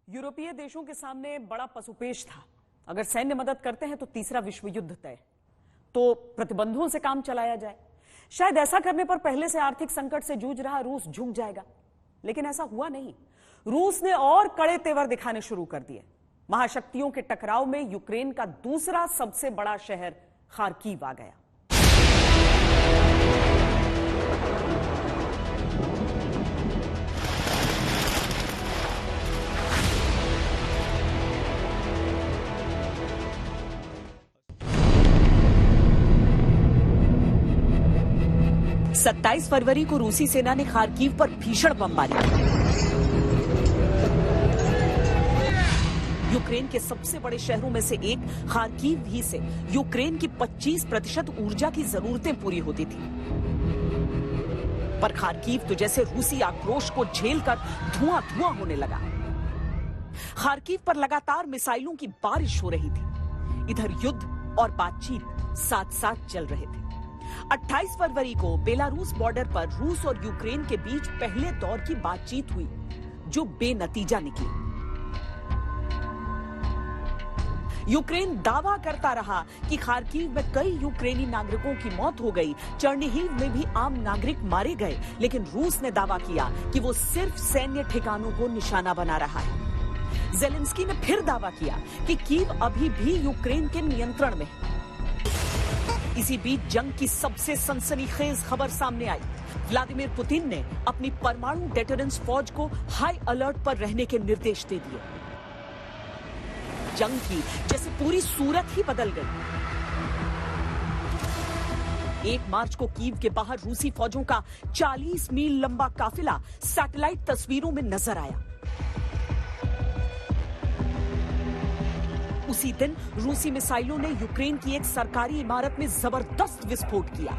यूरोपीय देशों के सामने बड़ा पसुपेश था। अगर सैन्य मदद करते हैं तो तीसरा विश्व युद्ध तय, तो प्रतिबंधों से काम चलाया जाए। शायद ऐसा करने पर पहले से आर्थिक संकट से जूझ रहा रूस झुक जाएगा, लेकिन ऐसा हुआ नहीं। रूस ने और कड़े तेवर दिखाने शुरू कर दिए। महाशक्तियों के टकराव में यूक्रेन का दूसरा सबसे बड़ा शहर खार्किव आ गया। सत्ताईस फरवरी को रूसी सेना ने खार्किव पर भीषण बमबारी की। यूक्रेन के सबसे बड़े शहरों में से एक खार्किव ही से यूक्रेन की 25% ऊर्जा की जरूरतें पूरी होती थी। पर खार्किव तो जैसे रूसी आक्रोश को झेलकर धुआं धुआं होने लगा। खार्किव पर लगातार मिसाइलों की बारिश हो रही थी। इधर युद्ध और बातचीत साथ साथ चल रहे थे। 28 फरवरी को बेलारूस बॉर्डर पर रूस और यूक्रेन के बीच पहले दौर की बातचीत हुई, जो बेनतीजा निकली। यूक्रेन दावा करता रहा कि खार्किव में कई यूक्रेनी नागरिकों की मौत हो गई, चर्निहिव में भी आम नागरिक मारे गए, लेकिन रूस ने दावा किया कि वो सिर्फ सैन्य ठिकानों को निशाना बना रहा है। ज़ेलेंस्की ने फिर दावा किया कि कीव अभी भी यूक्रेन के नियंत्रण में है। इसी बीच जंग की सबसे सनसनीखेज खबर सामने आई। व्लादिमीर पुतिन ने अपनी परमाणु डेटरेंस फौज को हाई अलर्ट पर रहने के निर्देश दे दिए। जंग की जैसे पूरी सूरत ही बदल गई। 1 मार्च को कीव के बाहर रूसी फौजों का 40 मील लंबा काफिला सैटेलाइट तस्वीरों में नजर आया। उसी दिन रूसी मिसाइलों ने यूक्रेन की एक सरकारी इमारत में जबरदस्त विस्फोट किया।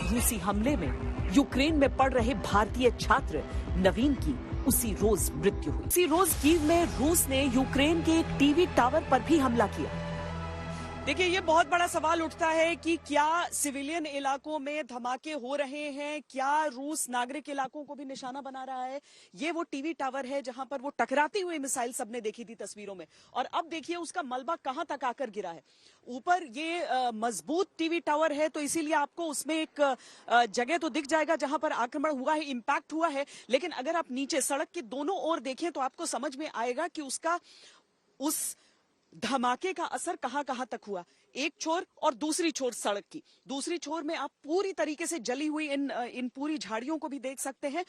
रूसी हमले में यूक्रेन में पढ़ रहे भारतीय छात्र नवीन की उसी रोज मृत्यु हुई। उसी रोज कीव में रूस ने यूक्रेन के एक टीवी टावर पर भी हमला किया। देखिए, ये बहुत बड़ा सवाल उठता है कि क्या सिविलियन इलाकों में धमाके हो रहे हैं, क्या रूस नागरिक इलाकों को भी निशाना बना रहा है। ये वो टीवी टावर है जहां पर वो टकराती हुई मिसाइल सबने देखी थी तस्वीरों में, और अब देखिए उसका मलबा कहां तक आकर गिरा है। ऊपर ये मजबूत टीवी टावर है, तो इसीलिए आपको उसमें एक जगह तो दिख जाएगा जहां पर आक्रमण हुआ है, इंपैक्ट हुआ है। लेकिन अगर आप नीचे सड़क के दोनों ओर देखें तो आपको समझ में आएगा कि उस धमाके का असर कहां कहां तक हुआ। एक छोर और दूसरी छोर सड़क की, दूसरी छोर में आप पूरी तरीके से जली हुई इन पूरी झाड़ियों को भी देख सकते हैं।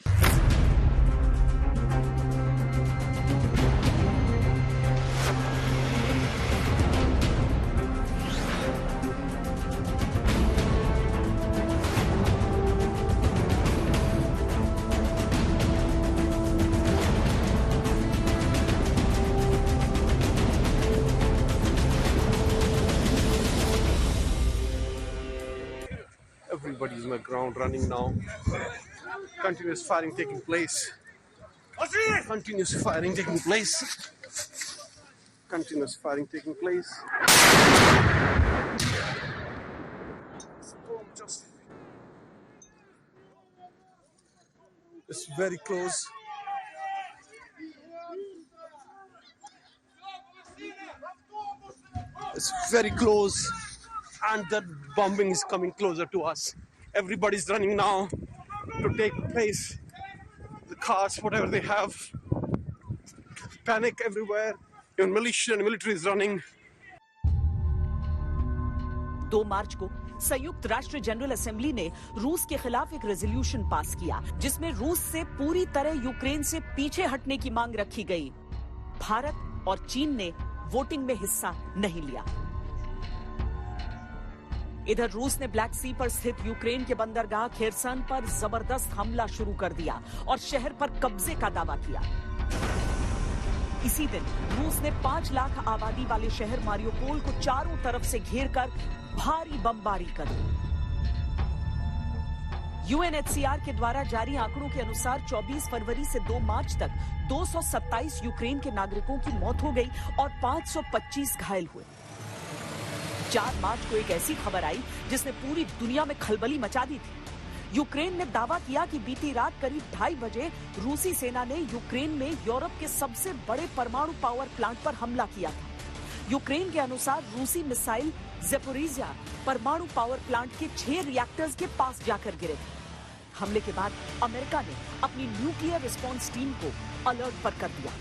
Everybody's on the ground running now. Continuous firing taking place. Continuous firing taking place. Continuous firing taking place. It's very close. It's very close. And the bombing is coming closer to us. Everybody's running now to take place. The cars, whatever they have. Panic everywhere. Even militia and military is running. 2 मार्च को संयुक्त राष्ट्र general assembly ने रूस के खिलाफ एक resolution pass किया, जिसमें रूस से पूरी तरह यूक्रेन से पीछे हटने की मांग रखी गई। भारत और चीन ने वोटिंग में हिस्सा नहीं लिया। इधर रूस ने ब्लैक सी पर स्थित यूक्रेन के बंदरगाह खेरसन पर जबरदस्त हमला शुरू कर दिया और शहर पर कब्जे का दावा किया। इसी दिन रूस ने 5 लाख आबादी वाले शहर मारियोपोल को चारों तरफ से घेरकर भारी बमबारी कर दी। यूएनएचसीआर के द्वारा जारी आंकड़ों के अनुसार 24 फरवरी से 2 मार्च तक 227 यूक्रेन के नागरिकों की मौत हो गई और 525 घायल हुए। 4 मार्च को एक ऐसी खबर आई जिसने पूरी दुनिया में खलबली मचा दी थी। यूक्रेन ने दावा किया कि बीती रात करीब 2:30 बजे रूसी सेना ने यूक्रेन में यूरोप के सबसे बड़े परमाणु पावर प्लांट पर हमला किया था। यूक्रेन के अनुसार रूसी मिसाइल ज़ेपोरिज़िया परमाणु पावर प्लांट के 6 रिएक्टर्स के पास जाकर गिरे थे। हमले के बाद अमेरिका ने अपनी न्यूक्लियर रिस्पांस टीम को अलर्ट पर कर दिया।